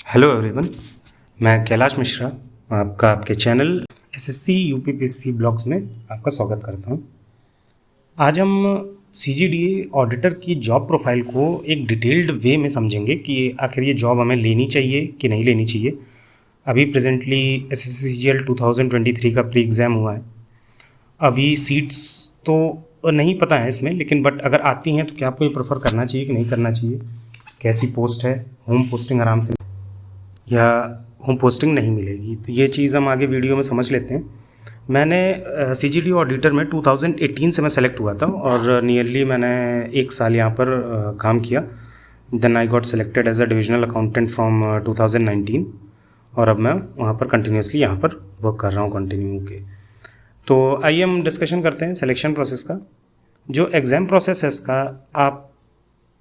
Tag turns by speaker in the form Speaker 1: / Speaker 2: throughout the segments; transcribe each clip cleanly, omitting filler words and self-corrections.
Speaker 1: Hello everyone, मैं कैलाश मिश्रा आपका आपके चैनल एसएससी यूपीपीएससी ब्लॉग्स में आपका स्वागत करता हूं। आज हम सीजीडीए ऑडिटर की जॉब प्रोफाइल को एक डिटेल्ड वे में समझेंगे कि आखिर ये जॉब हमें लेनी चाहिए कि नहीं लेनी चाहिए। अभी प्रेजेंटली एसएससी सीजीएल 2023 का प्री एग्ज़ाम हुआ है। अभी सीट्स तो नहीं पता है इसमें, लेकिन बट अगर आती हैं तो क्या आपको ये प्रेफर करना चाहिए कि नहीं करना चाहिए, कैसी पोस्ट है, होम पोस्टिंग आराम से या होम पोस्टिंग नहीं मिलेगी, तो ये चीज़ हम आगे वीडियो में समझ लेते हैं। मैंने सीजीडी ऑडिटर में 2018 से मैं सेलेक्ट हुआ था और नियरली मैंने 1 साल यहाँ पर काम किया। Then I got selected as a divisional accountant from 2019 और अब मैं वहाँ पर कंटिन्यूसली यहाँ पर वर्क कर रहा हूँ कंटिन्यू के। तो आइए हम डिस्कशन करते हैं सिलेक्शन प्रोसेस का। जो एग्ज़ाम प्रोसेस है इसका, आप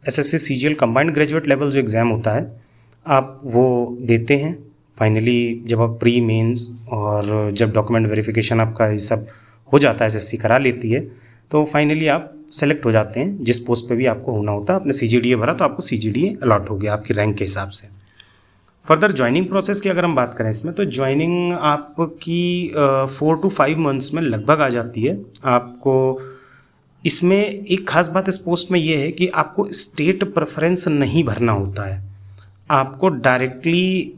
Speaker 1: SSC CGL combined graduate level जो एग्ज़ाम होता है आप वो देते हैं। फाइनली जब आप प्री मेंस और जब डॉक्यूमेंट वेरिफिकेशन आपका ये सब हो जाता है, एसएससी करा लेती है, तो फाइनली आप सेलेक्ट हो जाते हैं जिस पोस्ट पे भी आपको होना होता है। आपने सीजीडीए भरा तो आपको सीजीडीए अलॉट हो गया आपकी रैंक के हिसाब से। फर्दर ज्वाइनिंग प्रोसेस की अगर हम बात करें इसमें, तो ज्वाइनिंग आपकी 4 to 5 मंथ्स में लगभग आ जाती है। आपको इसमें एक खास बात इस पोस्ट में ये है कि आपको स्टेट प्रेफरेंस नहीं भरना होता है। आपको डायरेक्टली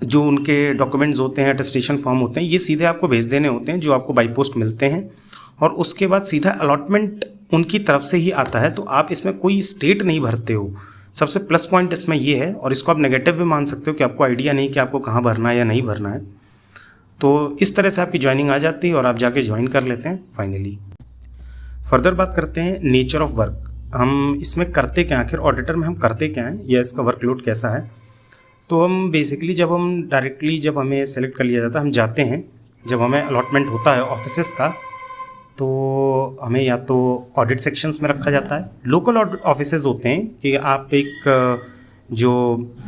Speaker 1: जो उनके डॉक्यूमेंट्स होते हैं, अटेस्टेशन फॉर्म होते हैं, ये सीधे आपको भेज देने होते हैं जो आपको बाई पोस्ट मिलते हैं और उसके बाद सीधा अलॉटमेंट उनकी तरफ से ही आता है। तो आप इसमें कोई स्टेट नहीं भरते हो। सबसे प्लस पॉइंट इसमें ये है, और इसको आप नेगेटिव भी मान सकते हो कि आपको आइडिया नहीं कि आपको कहाँ भरना है या नहीं भरना है। तो इस तरह से आपकी ज्वाइनिंग आ जाती है और आप जाके ज्वाइन कर लेते हैं फाइनली। फर्दर बात करते हैं नेचर ऑफ वर्क। हम इसमें करते क्या, आखिर ऑडिटर में हम करते क्या हैं या इसका वर्कलोड कैसा है। तो हम बेसिकली जब हमें सेलेक्ट कर लिया जाता है, हम जाते हैं, जब हमें अलॉटमेंट होता है ऑफिसेस का, तो हमें या तो ऑडिट सेक्शंस में रखा जाता है। लोकल ऑफिसेज होते हैं कि आप एक जो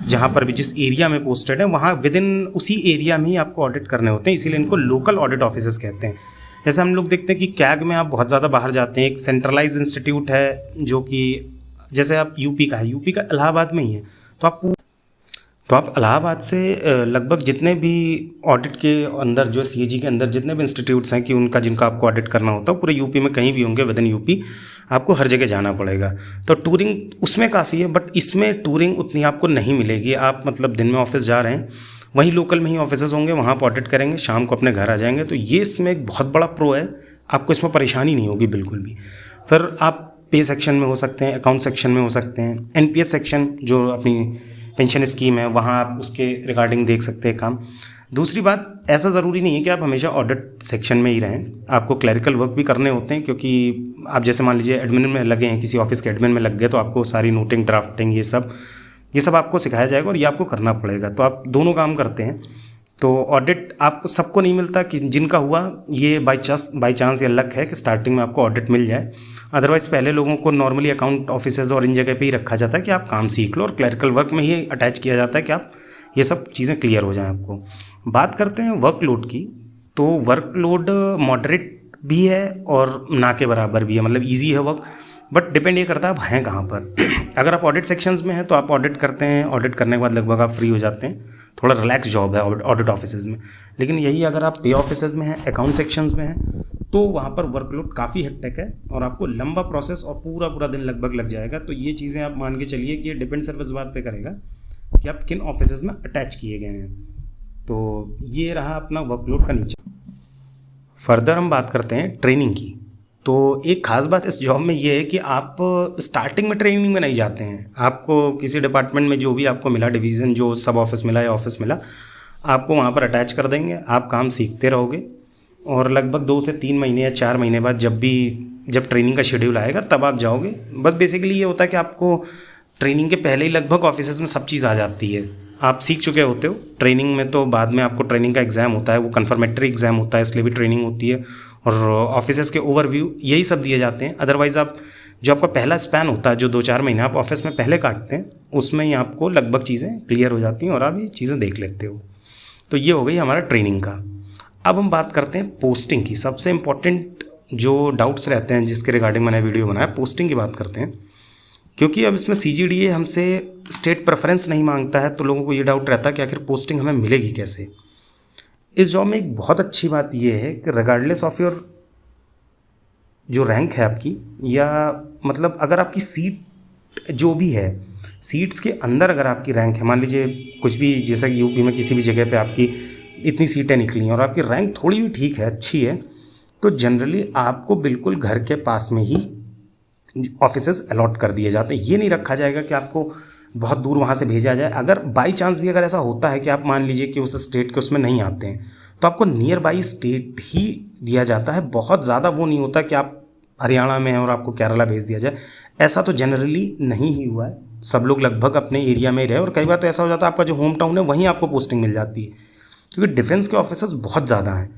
Speaker 1: जहाँ पर भी जिस एरिया में पोस्टेड है वहाँ विद इन उसी एरिया में ही आपको ऑडिट करने होते हैं, इसीलिए इनको लोकल ऑडिट ऑफिसेज कहते हैं। जैसे हम लोग देखते हैं कि कैग में आप बहुत ज़्यादा बाहर जाते हैं, एक सेंट्रलाइज इंस्टीट्यूट है जो कि जैसे आप यूपी का है, यूपी का इलाहाबाद में ही है, तो आप इलाहाबाद से लगभग जितने भी ऑडिट के अंदर जो सीएजी के अंदर जितने भी इंस्टीट्यूट्स हैं कि उनका जिनका आपको ऑडिट करना होता है, पूरे यूपी में कहीं भी होंगे, विद इन यूपी आपको हर जगह जाना पड़ेगा। तो टूरिंग उसमें काफ़ी है, बट इसमें टूरिंग उतनी आपको नहीं मिलेगी। आप मतलब दिन में ऑफिस जा रहे हैं, वहीं लोकल में ही ऑफिसेज होंगे, वहाँ पर ऑडिट करेंगे, शाम को अपने घर आ जाएंगे। तो ये इसमें एक बहुत बड़ा प्रो है, आपको इसमें परेशानी नहीं होगी बिल्कुल भी। फिर आप पे सेक्शन में हो सकते हैं, अकाउंट सेक्शन में हो सकते हैं, एनपीएस सेक्शन जो अपनी पेंशन स्कीम है वहाँ आप उसके रिगार्डिंग देख सकते हैं काम। दूसरी बात, ऐसा ज़रूरी नहीं है कि आप हमेशा ऑडिट सेक्शन में ही रहें, आपको क्लरिकल वर्क भी करने होते हैं। क्योंकि आप जैसे मान लीजिए एडमिन में लगे हैं, किसी ऑफिस के एडमिन में लग गए, तो आपको सारी नोटिंग, ड्राफ्टिंग, ये सब आपको सिखाया जाएगा और ये आपको करना पड़ेगा। तो आप दोनों काम करते हैं। तो ऑडिट आपको सबको नहीं मिलता, कि जिनका हुआ ये बाई चांस या लक है कि स्टार्टिंग में आपको ऑडिट मिल जाए। अदरवाइज़ पहले लोगों को नॉर्मली अकाउंट ऑफिसेज और इन जगह पे ही रखा जाता है कि आप काम सीख लो, और क्लरिकल वर्क में ही अटैच किया जाता है कि आप ये सब चीज़ें क्लियर हो जाएं आपको। बात करते हैं वर्कलोड की, तो वर्कलोड मॉडरेट भी है और ना के बराबर भी है, मतलब ईजी है वर्क, बट डिपेंड ये करता है आप हैं कहाँ पर। अगर आप ऑडिट सेक्शंस में हैं तो आप ऑडिट करते हैं, ऑडिट करने के बाद लगभग आप फ्री हो जाते हैं, थोड़ा रिलैक्स जॉब है ऑडिट ऑफिसेज में। लेकिन यही अगर आप पे ऑफिसेज में हैं, अकाउंट सेक्शंस में हैं, तो वहाँ पर वर्कलोड काफ़ी हेक्टिक है और आपको लंबा प्रोसेस और पूरा दिन लगभग लग जाएगा। तो ये चीज़ें आप मान के चलिए कि ये डिपेंड सर्विस बात पे करेगा कि आप किन ऑफिसेज में अटैच किए गए हैं। तो ये रहा अपना वर्कलोड का नीचे। फर्दर हम बात करते हैं ट्रेनिंग की। तो एक ख़ास बात इस जॉब में ये है कि आप स्टार्टिंग में ट्रेनिंग में नहीं जाते हैं। आपको किसी डिपार्टमेंट में जो भी आपको मिला, डिवीज़न जो सब ऑफिस मिला या ऑफिस मिला, आपको वहाँ पर अटैच कर देंगे। आप काम सीखते रहोगे और लगभग 2 से 3 महीने या 4 महीने बाद जब ट्रेनिंग का शेड्यूल आएगा तब आप जाओगे। बस बेसिकली ये होता है कि आपको ट्रेनिंग के पहले ही लगभग ऑफिसेज में सब चीज़ आ जाती है, आप सीख चुके होते हो। ट्रेनिंग में तो बाद में आपको ट्रेनिंग का एग्ज़ाम होता है, वो कन्फर्मेटरी एग्ज़ाम होता है, इसलिए भी ट्रेनिंग होती है, और ऑफिसेज के ओवरव्यू यही सब दिए जाते हैं। अदरवाइज़ आप जो आपका पहला स्पैन होता है, जो 2-4 महीने आप ऑफिस में पहले काटते हैं, उसमें ही आपको लगभग चीज़ें क्लियर हो जाती हैं और आप ये चीज़ें देख लेते हो। तो ये हो गई हमारा ट्रेनिंग का। अब हम बात करते हैं पोस्टिंग की। सबसे इम्पोर्टेंट जो डाउट्स रहते हैं जिसके रिगार्डिंग मैंने वीडियो बनाया, पोस्टिंग की बात करते हैं। क्योंकि अब इसमें CGDA हमसे स्टेट प्रेफरेंस नहीं मांगता है, तो लोगों को ये डाउट रहता है कि आखिर पोस्टिंग हमें मिलेगी कैसे। इस जॉब में एक बहुत अच्छी बात यह है कि रिगार्डलेस ऑफ योर जो रैंक है आपकी, या मतलब अगर आपकी सीट जो भी है, सीट्स के अंदर अगर आपकी रैंक है, मान लीजिए कुछ भी, जैसा कि यूपी में किसी भी जगह पे आपकी इतनी सीटें निकली हैं और आपकी रैंक थोड़ी भी ठीक है, अच्छी है, तो जनरली आपको बिल्कुल घर के पास में ही ऑफिसेज अलॉट कर दिए जाते हैं। ये नहीं रखा जाएगा कि आपको बहुत दूर वहाँ से भेजा जाए। अगर बाई चांस भी अगर ऐसा होता है कि आप मान लीजिए कि उस स्टेट के उसमें नहीं आते हैं, तो आपको नियर बाई स्टेट ही दिया जाता है। बहुत ज़्यादा वो नहीं होता कि आप हरियाणा में हैं और आपको केरला भेज दिया जाए, ऐसा तो जनरली नहीं ही हुआ है। सब लोग लगभग अपने एरिया में ही रहे, और कई बार तो ऐसा हो जाता है आपका जो होम टाउन है वहीं आपको पोस्टिंग मिल जाती है, क्योंकि डिफेंस के ऑफिसर्स बहुत ज़्यादा हैं।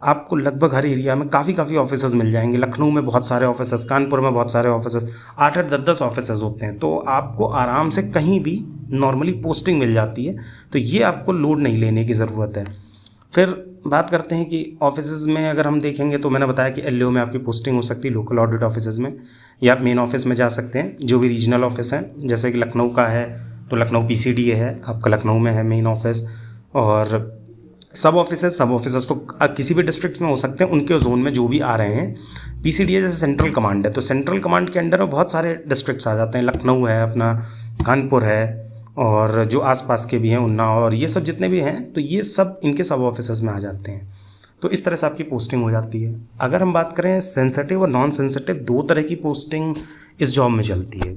Speaker 1: आपको लगभग हर एरिया में काफ़ी ऑफिसर्स मिल जाएंगे। लखनऊ में बहुत सारे ऑफिसर्स, कानपुर में बहुत सारे ऑफिसर्स, 8-8, 10-10 ऑफिसर्स होते हैं, तो आपको आराम से कहीं भी नॉर्मली पोस्टिंग मिल जाती है। तो ये आपको लोड नहीं लेने की ज़रूरत है। फिर बात करते हैं कि ऑफिसेज़ में अगर हम देखेंगे, तो मैंने बताया कि LAO में आपकी पोस्टिंग हो सकती है, लोकल ऑडिट ऑफिसेज़ में, या आप मेन ऑफिस में जा सकते हैं, जो भी रीजनल ऑफिस हैं। जैसे कि लखनऊ का है तो लखनऊ PCDA है, आपका लखनऊ में है मेन ऑफिस। और सब ऑफिसर्स तो किसी भी डिस्ट्रिक्ट में हो सकते हैं, उनके जोन में जो भी आ रहे हैं। PCDA जैसे सेंट्रल कमांड है, तो सेंट्रल कमांड के अंडर में बहुत सारे डिस्ट्रिक्ट्स आ जाते हैं। लखनऊ है अपना, कानपुर है, और जो आसपास के भी हैं उन्नाव, और ये सब जितने भी हैं, तो ये सब इनके सब ऑफिसर्स में आ जाते हैं। तो इस तरह से आपकी पोस्टिंग हो जाती है। अगर हम बात करें सेंसिटिव और नॉन सेंसिटिव, दो तरह की पोस्टिंग इस जॉब में चलती है।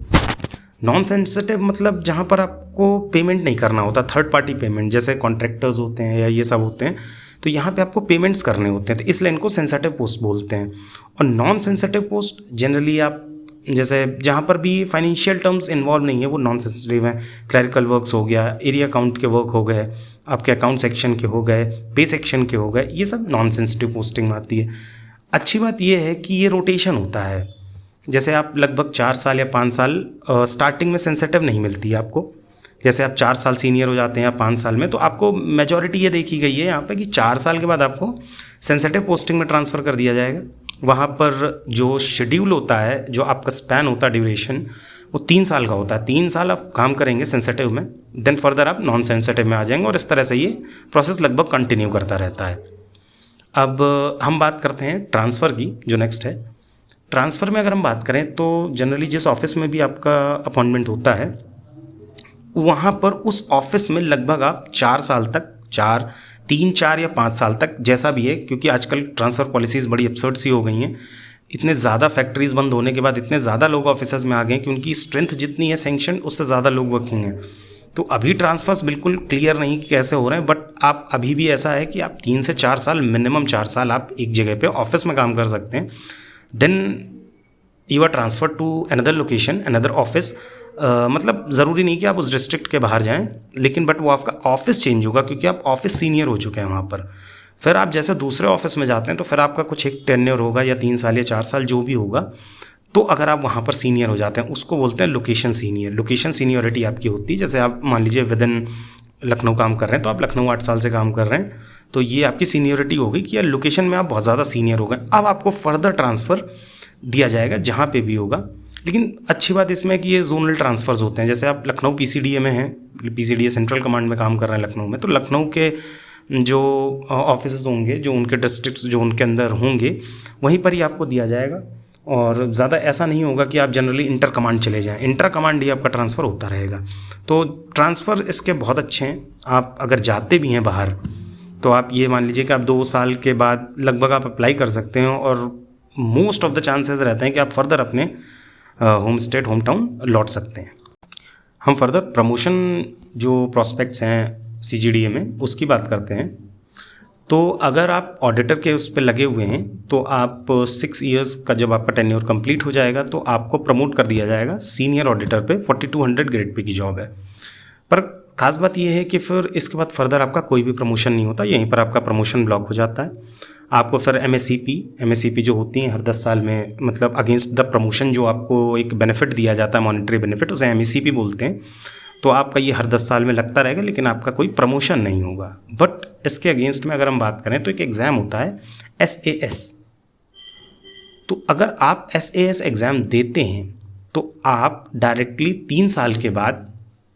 Speaker 1: नॉन सेंसिटिव मतलब जहाँ पर आपको पेमेंट नहीं करना होता, थर्ड पार्टी पेमेंट, जैसे कॉन्ट्रैक्टर्स होते हैं या ये सब होते हैं, तो यहाँ पे आपको पेमेंट्स करने होते हैं, तो इसलिए इनको सेंसिटिव पोस्ट बोलते हैं। और नॉन सेंसिटिव पोस्ट जनरली आप जैसे जहाँ पर भी फाइनेंशियल टर्म्स इन्वॉल्व नहीं है, वो नॉन सेंसिटिव हैं। क्लरिकल वर्क्स हो गया, एरिया अकाउंट के वर्क हो गए, आपके अकाउंट सेक्शन के हो गए, पे सेक्शन के हो गए, ये सब नॉन सेंसिटिव पोस्टिंग में आती है। अच्छी बात ये है कि ये रोटेशन होता है। जैसे आप लगभग 4 साल या 5 साल स्टार्टिंग में सेंसिटिव नहीं मिलती है आपको। जैसे आप 4 साल सीनियर हो जाते हैं या 5 साल में, तो आपको मेजॉरिटी ये देखी गई है यहाँ पे कि 4 साल के बाद आपको सेंसिटिव पोस्टिंग में ट्रांसफ़र कर दिया जाएगा। वहाँ पर जो शेड्यूल होता है, जो आपका स्पैन होता है, ड्यूरेशन, वो 3 साल का होता है। 3 साल आप काम करेंगे सेंसिटिव में, देन फर्दर आप नॉन सेंसिटिव में आ जाएंगे, और इस तरह से ये प्रोसेस लगभग कंटिन्यू करता रहता है। अब हम बात करते हैं ट्रांसफ़र की, जो नेक्स्ट है। ट्रांसफ़र में अगर हम बात करें तो जनरली जिस ऑफिस में भी आपका अपॉइंटमेंट होता है, वहाँ पर उस ऑफिस में लगभग आप 4 साल तक, 3, 4 या 5 साल तक, जैसा भी है, क्योंकि आजकल ट्रांसफ़र पॉलिसीज़ बड़ी absurd सी हो गई हैं। इतने ज़्यादा फैक्ट्रीज़ बंद होने के बाद इतने ज़्यादा लोग ऑफिस में आ गए कि उनकी स्ट्रेंथ जितनी है सैंक्शन, उससे ज़्यादा लोग वर्किंग हैं। तो अभी ट्रांसफ़र्स बिल्कुल क्लियर नहीं कैसे हो रहे हैं, बट आप अभी भी ऐसा है कि आप 3 से 4 साल, मिनिमम 4 साल आप एक जगह पे ऑफिस में काम कर सकते हैं। Then you are transfer to another location, another office. मतलब ज़रूरी नहीं कि आप उस डिस्ट्रिक्ट के बाहर जाएं, लेकिन बट वो आपका ऑफिस चेंज होगा, क्योंकि आप ऑफिस सीनियर हो चुके हैं वहाँ पर। फिर आप जैसे दूसरे ऑफिस में जाते हैं, तो फिर आपका कुछ एक टेन्योर होगा, या 3 साल या 4 साल जो भी होगा। तो अगर आप वहाँ पर सीनियर हो जाते हैं, उसको बोलते हैं लोकेशन सीनियर। लोकेशन सीनियरिटी आपकी होती है, जैसे आप मान लीजिए विद इन लखनऊ काम कर रहे हैं, तो आप लखनऊ 8 साल से काम कर रहे हैं, तो ये आपकी सीनियरिटी होगी कि यार लोकेशन में आप बहुत ज़्यादा सीनियर हो गए। अब आपको फर्दर ट्रांसफ़र दिया जाएगा जहाँ पे भी होगा। लेकिन अच्छी बात इसमें कि ये जोनल ट्रांसफ़र्स होते हैं। जैसे आप लखनऊ PCDA में हैं, PCDA सेंट्रल कमांड में काम कर रहे हैं लखनऊ में, तो लखनऊ के जो ऑफिस होंगे, जो उनके डिस्ट्रिक्ट्स जो उनके अंदर होंगे, वहीं पर ही आपको दिया जाएगा। और ज़्यादा ऐसा नहीं होगा कि आप जनरली इंटर कमांड चले जाएँ, इंटर कमांड ही आपका ट्रांसफ़र होता रहेगा। तो ट्रांसफ़र इसके बहुत अच्छे हैं। आप अगर जाते भी हैं बाहर, तो आप ये मान लीजिए कि आप 2 साल के बाद लगभग आप अप्लाई कर सकते हैं, और मोस्ट ऑफ द चांसेस रहते हैं कि आप फर्दर अपने होम स्टेट, होम टाउन लौट सकते हैं। हम फर्दर प्रमोशन जो प्रॉस्पेक्ट्स हैं CGDA में, उसकी बात करते हैं। तो अगर आप ऑडिटर के उस पर लगे हुए हैं, तो आप 6 इयर्स का जब आपका टेन्योर कंप्लीट हो जाएगा, तो आपको प्रमोट कर दिया जाएगा सीनियर ऑडिटर पे। 4200 ग्रेड पे की जॉब है। पर खास बात यह है कि फिर इसके बाद फर्दर आपका कोई भी प्रमोशन नहीं होता, यहीं पर आपका प्रमोशन ब्लॉक हो जाता है। आपको फिर MSCP जो होती हैं हर 10 साल में, मतलब अगेंस्ट द प्रमोशन जो आपको एक बेनिफिट दिया जाता है, मॉनेटरी बेनिफिट, उसे MECP बोलते हैं। तो आपका ये हर 10 साल में लगता रहेगा, लेकिन आपका कोई प्रमोशन नहीं होगा। बट इसके अगेंस्ट में अगर हम बात करें, तो एक एग्ज़ाम होता है SAS। तो अगर आप SAS एग्ज़ाम देते हैं, तो आप डायरेक्टली 3 साल के बाद,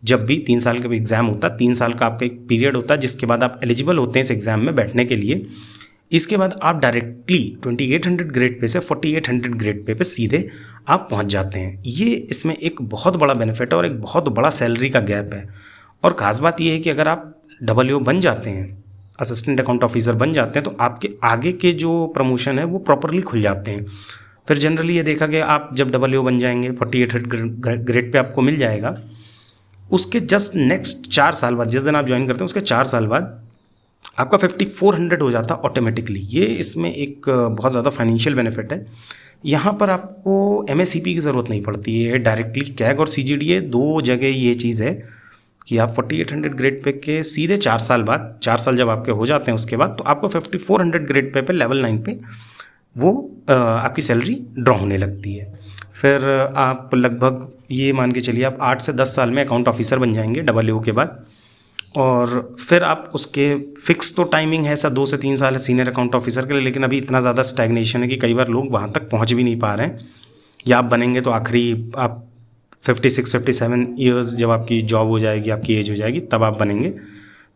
Speaker 1: जब भी 3 साल का भी एग्ज़ाम होता है, 3 साल का आपका एक पीरियड होता है जिसके बाद आप एलिजिबल होते हैं इस एग्ज़ाम में बैठने के लिए। इसके बाद आप डायरेक्टली 2800 ग्रेड पे से 4800 ग्रेड पे सीधे आप पहुंच जाते हैं। ये इसमें एक बहुत बड़ा बेनिफिट है और एक बहुत बड़ा सैलरी का गैप है। और ख़ास बात ये है कि अगर आप WO बन जाते हैं, असिस्टेंट अकाउंट ऑफिसर बन जाते हैं, तो आपके आगे के जो प्रमोशन है वो प्रॉपरली खुल जाते हैं। फिर जनरली ये देखा गया, आप जब WO बन जाएंगे 4800 ग्रेड पे आपको मिल जाएगा, उसके जस्ट नेक्स्ट 4 साल बाद, जिस दिन आप ज्वाइन करते हैं उसके 4 साल बाद आपका 5400 हो जाता ऑटोमेटिकली। ये इसमें एक बहुत ज़्यादा फाइनेंशियल बेनिफिट है। यहाँ पर आपको MACP की ज़रूरत नहीं पड़ती है, डायरेक्टली कैग और CGDA दो जगह ये चीज़ है कि आप 4800 ग्रेड पे के सीधे 4 साल बाद, 4 साल जब आपके हो जाते हैं उसके बाद, तो आपको 5400 ग्रेड पे लेवल 9 पे वो आपकी सैलरी ड्रॉ होने लगती है। फिर आप लगभग ये मान के चलिए आप 8 से 10 साल में अकाउंट ऑफिसर बन जाएंगे WO के बाद। और फिर आप उसके फिक्स तो टाइमिंग है ऐसा 2 से 3 साल है सीनियर अकाउंट ऑफिसर के लिए, लेकिन अभी इतना ज़्यादा स्टैग्नेशन है कि कई बार लोग वहाँ तक पहुँच भी नहीं पा रहे हैं, या आप बनेंगे तो आखिरी आप 56-57 ईयर्स जब आपकी जॉब हो जाएगी, आपकी एज हो जाएगी, तब आप बनेंगे।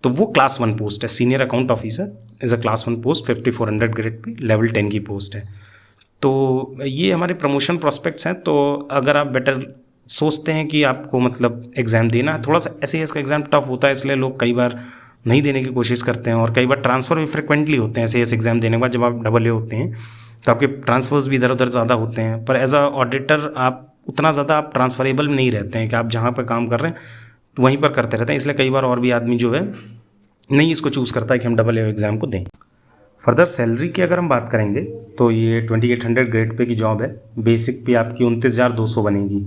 Speaker 1: तो वो क्लास 1 पोस्ट है, senior account officer is a class 1 post, 5400 grade pay level 10 की पोस्ट है। तो ये हमारे प्रमोशन प्रॉस्पेक्ट्स हैं। तो अगर आप बेटर सोचते हैं कि आपको मतलब एग्ज़ाम देना है, थोड़ा सा SAS का एग्ज़ाम टफ होता है, इसलिए लोग कई बार नहीं देने की कोशिश करते हैं, और कई बार ट्रांसफ़र भी फ्रिक्वेंटली होते हैं SAS एग्ज़ाम देने के बाद। जब आप WO होते हैं तो आपके ट्रांसफ़र्स भी इधर उधर ज़्यादा होते हैं, पर एज अ ऑडिटर आप उतना ज़्यादा आप ट्रांसफरेबल नहीं रहते हैं कि आप जहाँ पर काम कर रहे हैं तो वहीं पर करते रहते हैं। इसलिए कई बार और भी आदमी जो है नहीं इसको चूज़ करता है कि हम WO एग्ज़ाम को दें। फर्दर सैलरी की अगर हम बात करेंगे तो ये 2800 ग्रेड पे की जॉब है। बेसिक पे आपकी 29,200 बनेगी।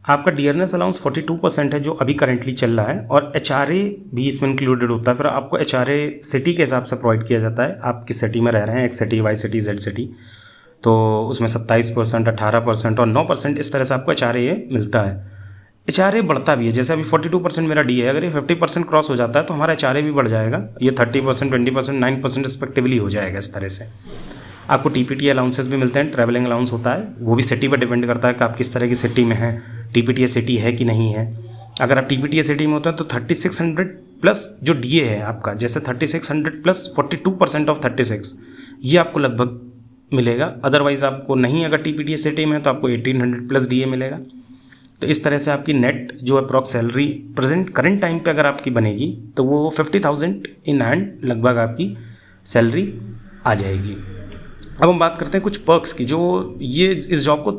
Speaker 1: आपका डियरनेस अलाउंस 42% है जो अभी करेंटली चल रहा है, और HRA भी इसमें इंक्लूडेड होता है। फिर आपको HRA सिटी के हिसाब से प्रोवाइड किया जाता है, आप किस सिटी में रह रहे हैं, X city, Y city, Z city, तो उसमें 27%, 18% और 9% इस तरह से आपको HRA मिलता है। HRA बढ़ता भी है, जैसे अभी 42% मेरा डी है, अगर ये 50% क्रॉस हो जाता है तो हमारा HRA भी बढ़ जाएगा, ये 30%, 20%, 9% रिस्पेक्टिवली हो जाएगा इस तरह से। आपको TPT अलाउंसेस भी मिलते हैं, ट्रैवलिंग अलाउंस होता है, वो भी सिटी पर डिपेंड करता है कि आप किस तरह की सिटी में हैं, TPTA सिटी है कि नहीं है। अगर आप TPTA सिटी में होते हैं तो 3600 प्लस जो DA है आपका, जैसे 3600 प्लस 42% ऑफ 36, ये आपको लगभग मिलेगा। अदरवाइज़ आपको नहीं, अगर TPTA सिटी में है तो आपको 1800 प्लस DA मिलेगा। तो इस तरह से आपकी नेट जो approx salary present current time पे अगर आपकी बनेगी तो वो 50,000 इन हैंड लगभग आपकी सैलरी आ जाएगी। अब हम बात करते हैं कुछ पर्क्स की, जो ये इस जॉब को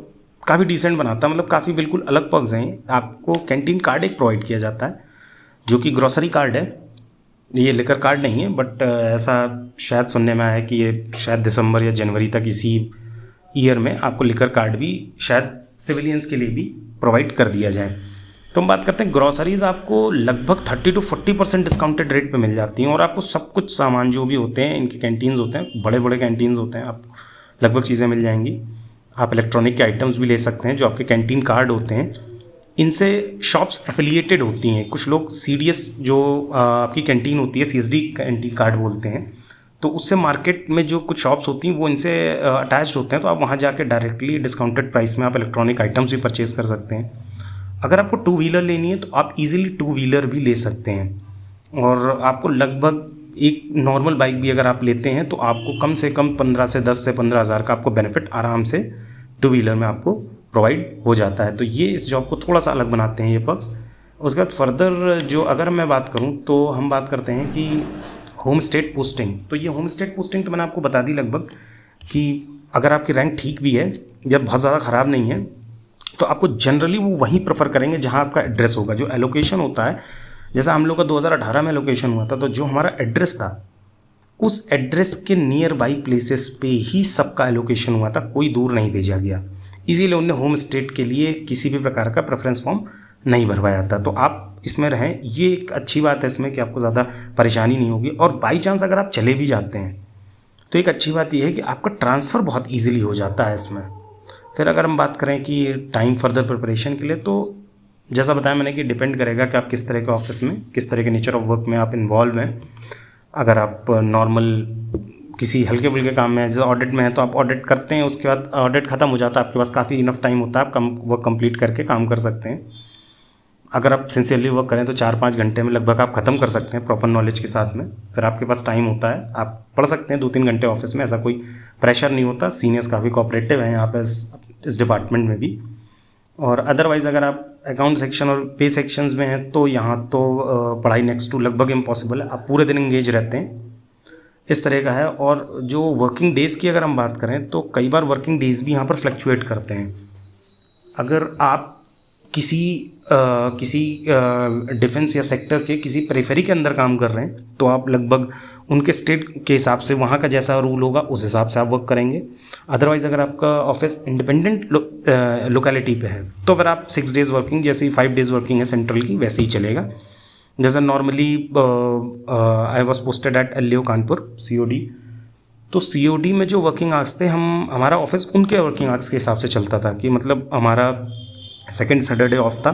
Speaker 1: काफ़ी डिसेंट बनाता है, मतलब काफ़ी बिल्कुल अलग पर्क्स हैं। आपको कैंटीन कार्ड एक प्रोवाइड किया जाता है जो कि ग्रॉसरी कार्ड है, ये लिकर कार्ड नहीं है, बट ऐसा शायद सुनने में आया है कि ये शायद दिसंबर या जनवरी तक इसी ईयर में आपको लिकर कार्ड भी शायद सिविलियंस के लिए भी प्रोवाइड कर दिया जाए। तो हम बात करते हैं ग्रॉसरीज़ आपको लगभग 30 to 40% डिस्काउंटेड रेट पे मिल जाती हैं, और आपको सब कुछ सामान जो भी होते हैं, इनके कैंटीन्स होते हैं, बड़े बड़े कैंटीन्स होते हैं, आपको लगभग चीज़ें मिल जाएंगी। आप इलेक्ट्रॉनिक के आइटम्स भी ले सकते हैं, जो आपके कैंटीन कार्ड होते हैं इनसे शॉप्स एफिलिएटेड होती हैं। कुछ लोग CDS जो आपकी कैंटीन होती है, CSD कैंटीन कार्ड बोलते हैं, तो उससे मार्केट में जो कुछ शॉप्स होती हैं वो इनसे अटैच्ड होते हैं, तो आप वहाँ जाके डायरेक्टली डिस्काउंटेड प्राइस में आप इलेक्ट्रॉनिक आइटम्स भी परचेज़ कर सकते हैं। अगर आपको 2 व्हीलर लेनी है तो आप इजीली 2 व्हीलर भी ले सकते हैं, और आपको लगभग एक नॉर्मल बाइक भी अगर आप लेते हैं तो आपको कम से कम 10 से 15 हज़ार का आपको बेनिफिट आराम से 2 व्हीलर में आपको प्रोवाइड हो जाता है। तो ये इस जॉब को थोड़ा सा अलग बनाते हैं ये पर्क्स। उसके बाद फर्दर जो अगर मैं बात करूँ तो हम बात करते हैं कि होम स्टेट पोस्टिंग। तो ये होम स्टेट पोस्टिंग तो मैंने आपको बता दी लगभग, कि अगर आपकी रैंक ठीक भी है या बहुत ज़्यादा ख़राब नहीं है तो आपको जनरली वो वहीं प्रेफर करेंगे जहाँ आपका एड्रेस होगा। जो एलोकेशन होता है, जैसा हम लोग का 2018 में एलोकेशन हुआ था, तो जो हमारा एड्रेस था उस एड्रेस के नियर बाई प्लेसेस पे ही सबका एलोकेशन हुआ था, कोई दूर नहीं भेजा गया। इसीलिए उन्होंने होम स्टेट के लिए किसी भी प्रकार का प्रेफरेंस फॉर्म नहीं भरवाया था। तो आप इसमें रहें, ये एक अच्छी बात है इसमें कि आपको ज़्यादा परेशानी नहीं होगी। और बाई चांस अगर आप चले भी जाते हैं तो एक अच्छी बात यह है कि आपका ट्रांसफ़र बहुत ईजिली हो जाता है इसमें। फिर अगर हम बात करें कि टाइम फर्दर प्रिपरेशन के लिए, तो जैसा बताया मैंने कि डिपेंड करेगा कि आप किस तरह के ऑफिस में, किस तरह के नेचर ऑफ वर्क में आप इन्वॉल्व हैं। अगर आप नॉर्मल किसी हल्के फुल्के काम में है, जैसे ऑडिट में है तो आप ऑडिट करते हैं, उसके बाद ऑडिट ख़त्म हो जाता है, आपके पास काफ़ी इनफ टाइम होता है, आप वर्क कंप्लीट करके काम कर सकते हैं। अगर आप सिंसियरली वर्क करें तो 4-5 घंटे में लगभग आप ख़त्म कर सकते हैं प्रॉपर नॉलेज के साथ में। फिर आपके पास टाइम होता है, आप पढ़ सकते हैं 2-3 घंटे ऑफिस में, ऐसा कोई प्रेशर नहीं होता। सीनियर्स काफ़ी कोऑपरेटिव हैं यहाँ पे इस डिपार्टमेंट में भी। और अदरवाइज़ अगर आप अकाउंट सेक्शन और पे सेक्शंस में हैं तो यहाँ तो पढ़ाई नेक्स्ट टू लगभग इम्पॉसिबल है, आप पूरे दिन इंगेज रहते हैं, इस तरह का है। और जो वर्किंग डेज़ की अगर हम बात करें तो कई बार वर्किंग डेज़ भी यहाँ पर फ्लक्चुएट करते हैं। अगर आप किसी डिफेंस या सेक्टर के किसी पेरिफेरी के अंदर काम कर रहे हैं तो आप लगभग उनके स्टेट के हिसाब से वहाँ का जैसा रूल होगा उस हिसाब से आप वर्क करेंगे। अदरवाइज़ अगर आपका ऑफिस इंडिपेंडेंट लोकेलिटी पे है तो अगर आप 6 डेज़ वर्किंग जैसी 5 डेज़ वर्किंग है सेंट्रल की, वैसे ही चलेगा। जैसा normally I was posted at LO Kanpur COD, तो COD में जो वर्किंग आवर्स थे, हमारा ऑफिस उनके वर्किंग आवर्स के हिसाब से चलता था कि मतलब हमारा सेकेंड सैटरडे ऑफ था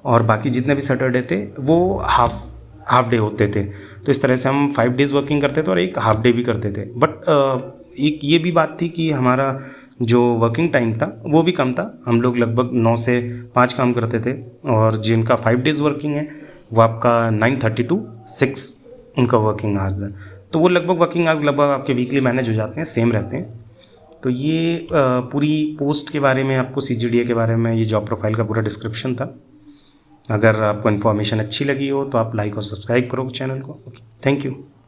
Speaker 1: और बाकी जितने भी सैटरडे थे वो हाफ डे होते थे। तो इस तरह से हम 5 डेज़ वर्किंग करते थे और एक हाफ डे भी करते थे। बट एक ये भी बात थी कि हमारा जो वर्किंग टाइम था वो भी कम था, हम लोग लगभग 9 से 5 काम करते थे। और जिनका 5 डेज़ वर्किंग है वो आपका 9:30 to 6 उनका वर्किंग आवर्स है। तो वो लगभग वर्किंग आवर्स लगभग आपके वीकली मैनेज हो जाते हैं, सेम रहते हैं। तो ये पूरी पोस्ट के बारे में आपको CGDA के बारे में ये जॉब प्रोफाइल का पूरा डिस्क्रिप्शन था। अगर आपको इन्फॉर्मेशन अच्छी लगी हो तो आप लाइक और सब्सक्राइब करो चैनल को। Okay, thank you.